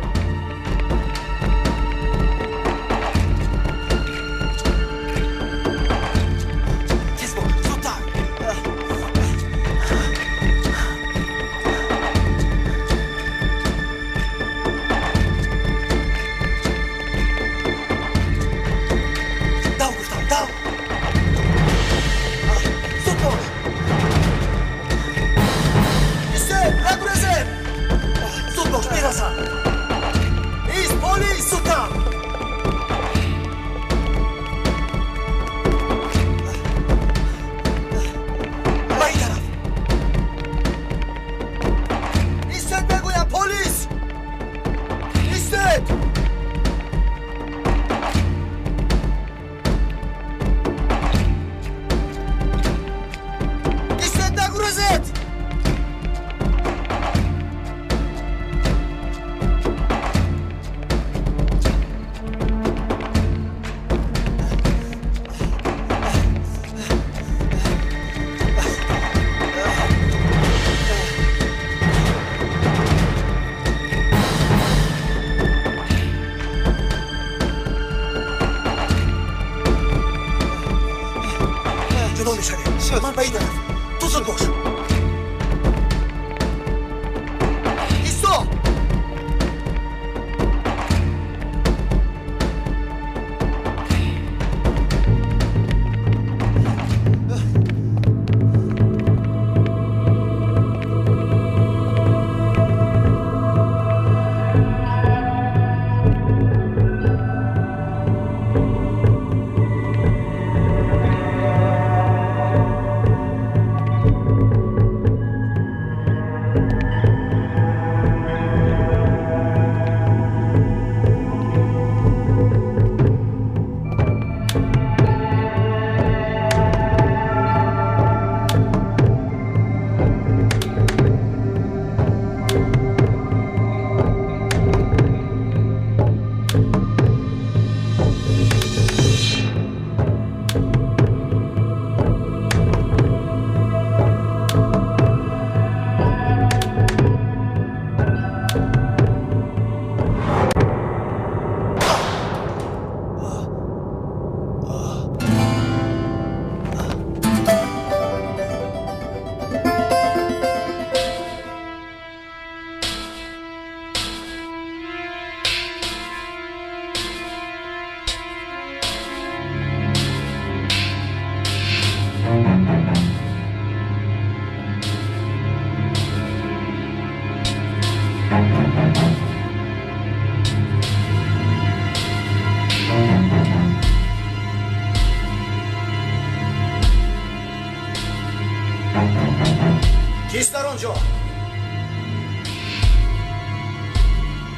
کیست در آنجا؟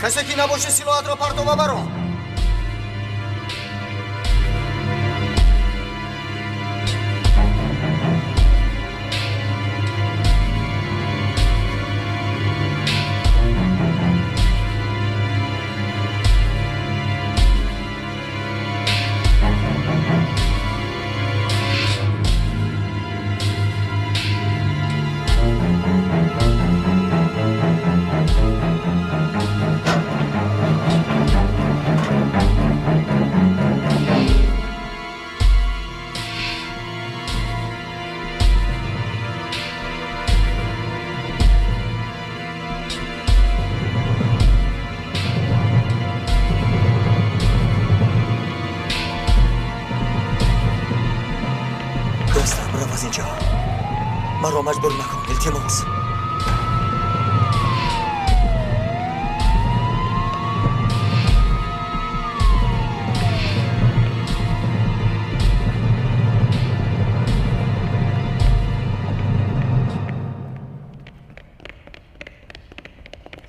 کسی که نباشه سلاحت را پرتو ببران. مرا مجبور نکن التماس.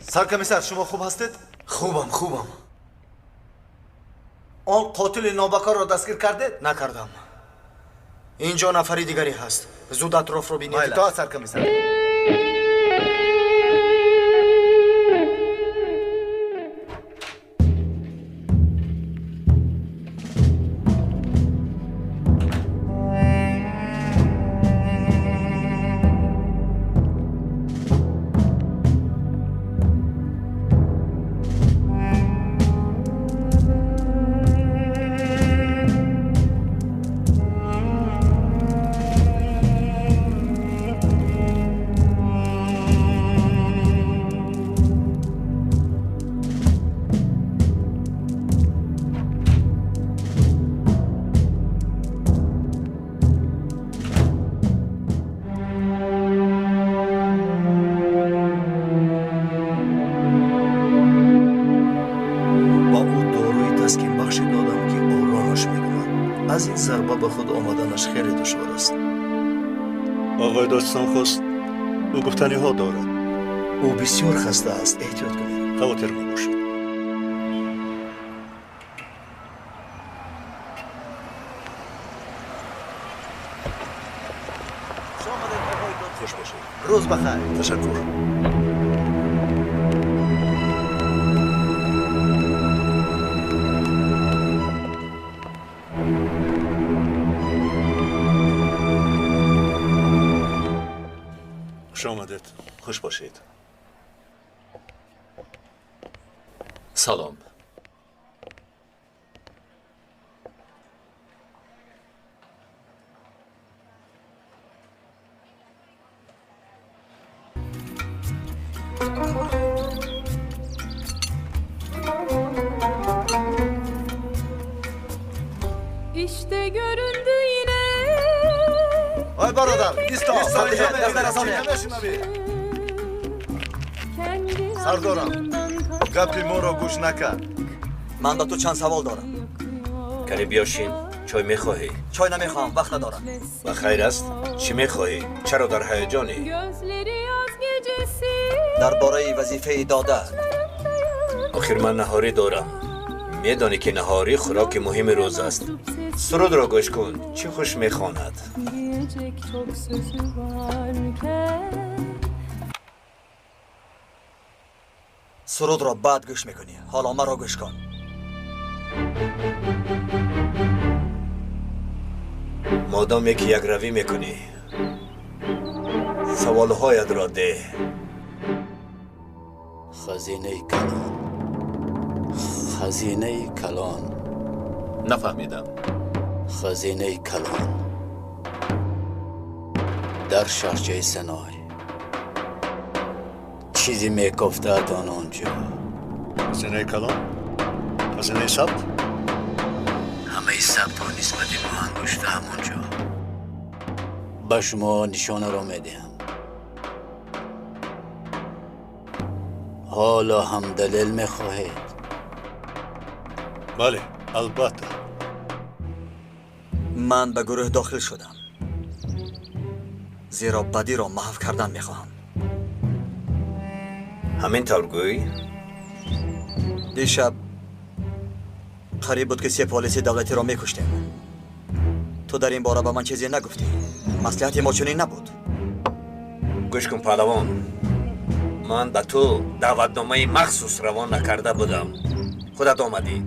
سرکمیسر شما خوب هستید؟ خوبم. آن قاتل نابکار را دستگیر کردید؟ نکردم. اینجا نفری دیگری هست. زود اطراف رو بینید. تا سرکمیسر. از این ضربه به خود آمدنش خیلی دشوار است. آقای داستان خواست او گفتنی ها دارد. او بسیار خسته است، احتیاط کنید. خاطر باشید. خوش باشید. روز بخیر. تشکر. خوش آمدید. خوش باشید. سلام. İşte göründü yine. Ay برادر ایستا سردارم گپی ما را گوش نکن. من با تو چند سوال دارم. کلی بیاشین. چای میخواهی؟ چای نمیخوام، وقت ندارم. و خیر است؟ چی میخواهی؟ چرا در هیجانی؟ Gözleri yaz gecesi. درباره وظیفه داده. آخر من نهاری دارم. میدانی که نهاری خوراک مهم روز است. سرود را گوش کن. چی خوش میخواند؟ Diyecek çok sözü varken. سرود را بعد گوش میکنی. حالا مرا گوش کن. مادامی که یک روی میکنی سوالهایت را ده. خزینه کلان. خزینه کلان. نفهمیدم. خزینه کلان در شرچه سنای چیزی میگفتد آنجا. خزینه کلان؟ خزینه ثبت؟ همه ثبت ها نسبت ما انگشته همونجا. به شما نشانه را میدهم. حالا هم دلیل میخواهید؟ بله البته. من به گروه داخل شدم زیرا بدی را محو کردن میخواهم. همین طور گویی؟ دیشب قریب بود که 3 پلیس دولتی را میکشتیم. تو در این باره به من چیزی نگفتی. مصلحت ما چنین نبود. گوش کن پهلوان، من به تو دعوتنامه مخصوص روان نکرده بودم. خودت آمدی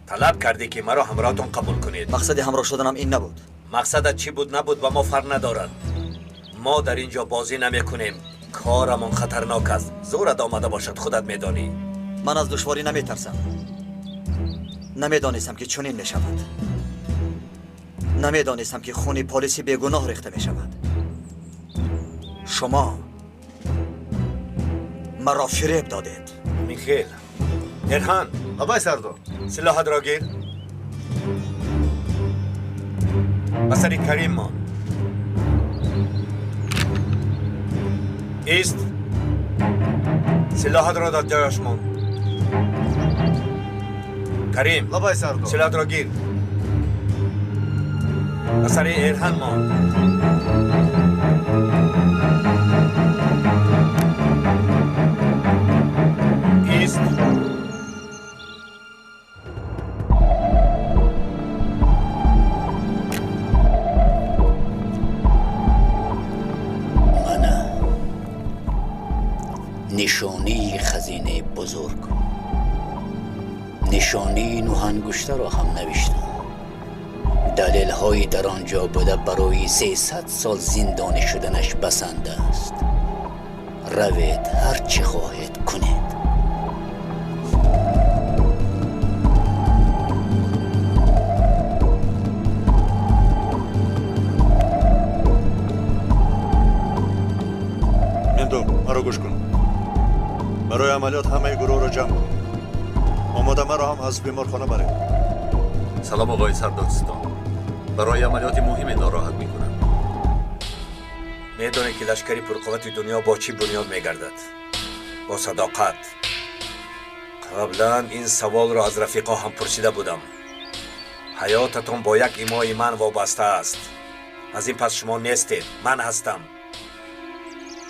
طلب کردی که مرا همراهتان قبول کنید. مقصد همراه شدنم این نبود. مقصدت چی بود نبود و ما فرق ندارد. ما در اینجا بازی نمی کنیم. کارمان خطرناک است. زورت آمده باشد خودت میدانی. من از دشواری نمی ترسم. نمیدانستم که چنین می شود. نمیدانستم که خون پلیسی بیگناه ریخته می شود. شما مرا فریب دادید. میخیل ارهان آبای سردار سلاحت را گیر. بسری کریم مان. ایست. سلاحت را در جایش مان. کریم لبای سردار سلاحت را گیر. اثر ارهن مان. ایست. نشانی خزینه بزرگ، نشانی نوهنگشته را هم نوشتم. دلیل های در آنجا بوده برای 300 سال زندانی شدنش بسنده است. روید هر چی خواهید کنید. مندو مرا گوش کن. برای عملیات همه گروه را جمع کن. آماده مرا هم از بیمارخانه برید. سلام آقای سردارستان. برای عملیات مهمی ناراحت میکنم. میدونی که لشکری پرقوت دنیا با چی بنیاد میگردد؟ با صداقت. قبلا این سوال را از رفیقا هم پرسیده بودم. حیاتتون با یک ایمای من وابسته است. از این پس شما نیستید، من هستم.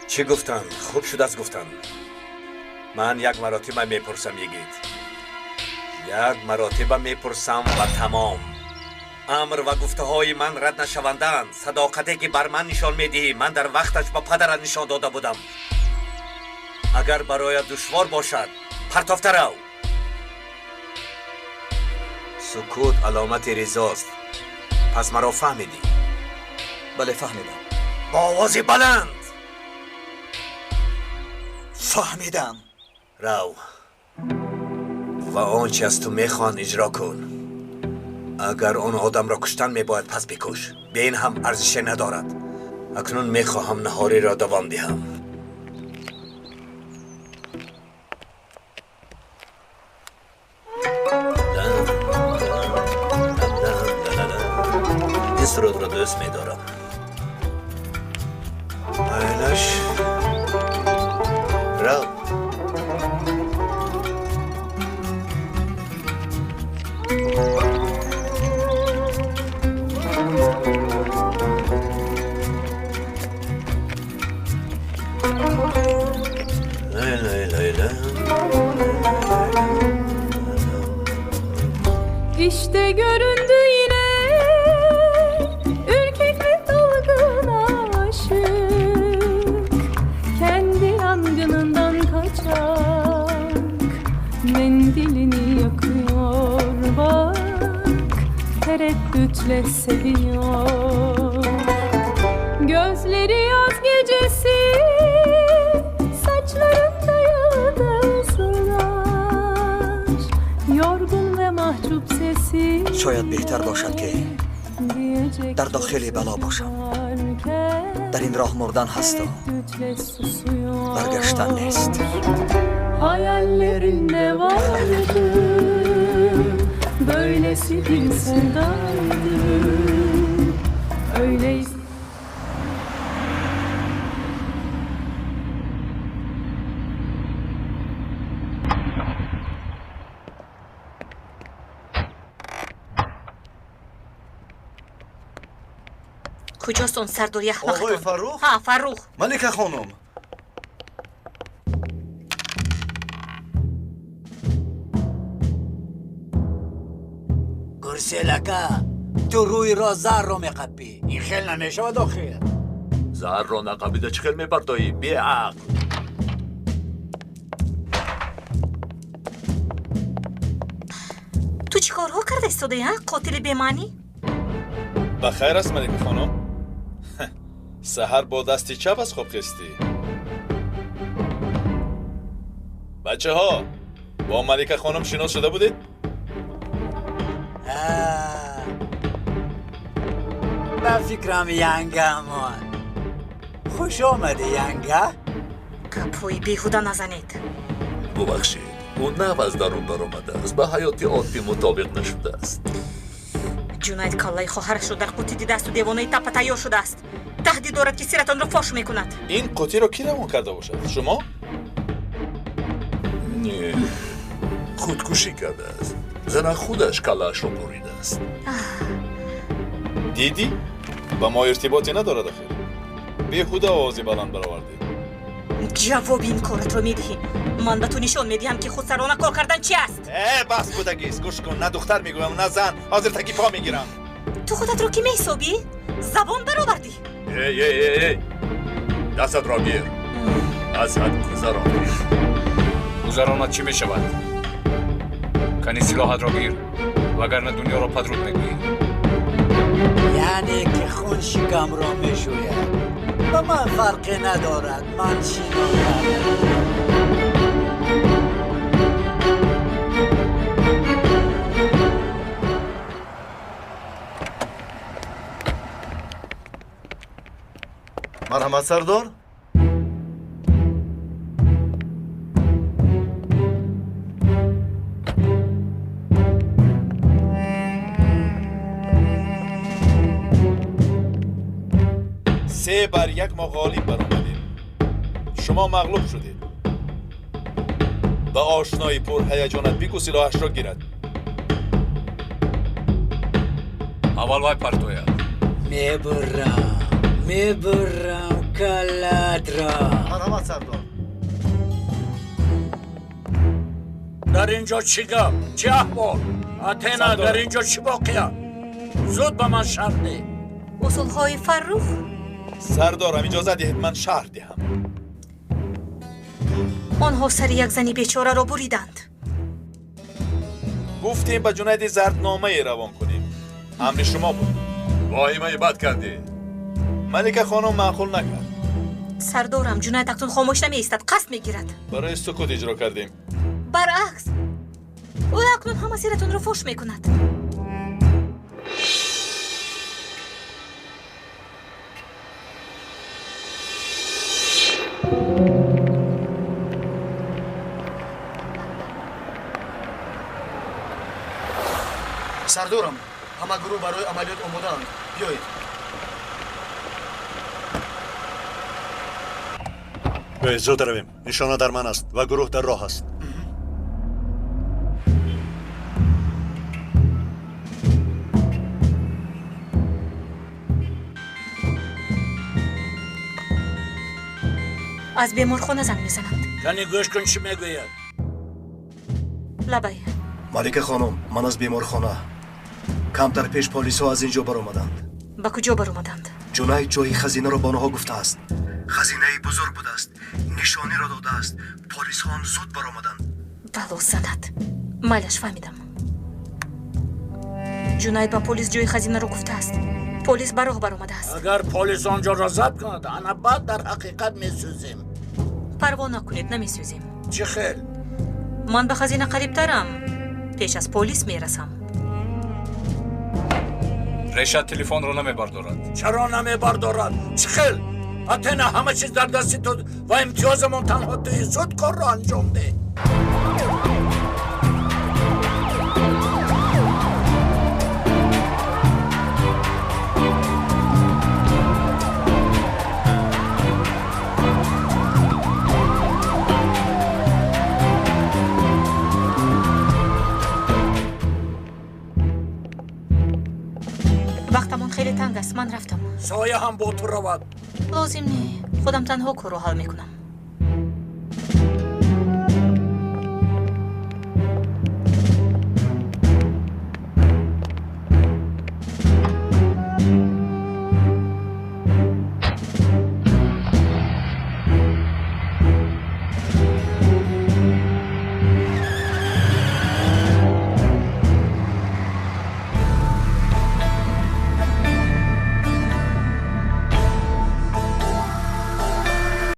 چی گفتن؟ خوب شد از گفتن. من یک مراتب میپرسم یگید. یک مراتب میپرسم و تمام. امر و گفته های من رد نشوندند. صداقتی که بر من نشان میدهی من در وقتش با پدرت نشان داده بودم. اگر برای دشوار باشد پرتافته رو. سکوت علامت رضاست. پس مرا فهمیدی؟ بله فهمیدم. با آواز بلند. فهمیدم. رو و آنچه از تو میخوان اجرا کن. اگر آن آدم را کشتن میباید پس بکش. به این هم ارزش ندارد. اکنون میخواهم نهاری را دوام دهم. این سرود را دوست میدارم. اینش رو İşte göründü yine ürkek ve dalgın aşık, kendi yangınından kaçak mendilini yakıyor bak, tereddütle seviyor. Gözleri yaz gecesi, saçlarında yıldızlar, yorgun ve mahcup sesi. شاید بهتر باشد که در داخل بلا باشم. در این راه مردن هست و برگشتن نیست. Hayallerinde vardı, böylesi bir sevdaydı, öyleyse. کجاست اون سرداری احمقتون؟ آقای فروخ؟ ها فروخ. ملکه خانم. گرسلکه تو روی را زهر را میقبی. این خیل نمیشه داخل. زهر را نقبیده چه خیل میبردایی؟ بی عقل. تو چی کارها کرده ایستاده ها؟ قاتل بیمانی؟ بخیر است ملکه خانم. سحر با دستی چپ از خواب خستی. بچه ها با ملکه خانم شناس شده بودید؟ به فکرم ینگه امان. خوش آمده ینگه. گپوی بیهوده نزنید. ببخشید اون نه از درون برآمده است. به حیات عادی مطابق نشده است. جناید کالای خواهرش رو در قوطی دیده است و دیوانه تپه تیار شده است. таҳдид дорад ки сиратонро фош мекунад. این قوطی رو کی روان کرده باشد؟ شما؟ نه خودکشی کرده است. زن خودش کلاش رو بریده است. دیدی؟ با ما ارتباطی ندارد آخر. بیهوده آوازی بلند برآوردی. ҷавоби ин корат ро медиҳӣ. ман ба ту нишон медиҳам ки худсарона кор кардан чи аст. بس بودگیست گوش کن. نه دختر میگویم نه زن. حاضر تکی پا میگیرم. ту худатро ки меҳисобӣ? забон баровардӣ. эй дастат ро гир. аз ҳад гузаронӣ. гузаронат чӣ мешавад? кани силоҳатро гир, вагарна дунёро падруд мегӯӣ. یعنی که خون شکم را میشوید به من فرقی ندارد من مرحمت سردار سه بر یک ما غالب برآمدیم. شما مغلوب شدید. با آشنایی پر هیجانت بگو سلاحش را گیرد. اول وای پرتویا. میبرم کلت را. مرحمت سردار در اینجا چی گپ؟ چی احوال؟ اتنا در اینجا چی واقعه؟ زود به من شرح ده. اصولهای فرخ سردارم اجازه دهید من شرح دهم. آنها سر یک زنی بیچاره را بریدند. گفتیم به جنید زردنامه روان کنیم. امر شما بود. واهمه بد کردی. ملکه خانم معقول نکرد. سردارم جنید اکنون خاموش نمی ایستد، قصد میگیرد. برای سکوت اجرا کردیم. برعکس او اکنون هم مسیرتون رو فوش میکند. سردارم همه گروه برای عملیات آماده‌اند. بیایید. بیایید زود رویم. نشانه در من است و گروه در راه است. از بیمارخانه زنگ میزنند. کنی گوش کن چی میگوید. لبای ملکه خانم من از بیمارخانه. کمتر پیش پلیس ها از اینجا برآمدند. با کجا برآمدند؟ جنید جای خزینه را با آنها گفته است. خزینه بزرگ بوده است. نشانی را داده است. پلیس ها هم زود برآمدند. بلو زند. مالش فهمیدم. جنید با پلیس جای خزینه را گفته است. پلیس براه برآمده است. اگر پلیس آنجا را ضبط کند انا بعد در حقیقت میسوزیم. پروا نکنید نمیسوزیم. چه خیل؟ من به خزینه قریبترم. پیش از پلیس میرسم. رشد تلفن رو نمیبردارد. چرا نمیبردارد؟ چه خیل؟ اتنا همه چیز در دستی تو و امتیازمون تنها توی زود کار را انجام ده. وقتمون خیلی تنگ است. من رفتم. سایه هم با تو رود. لازم نی. خودم تنها کار رو حل میکنم.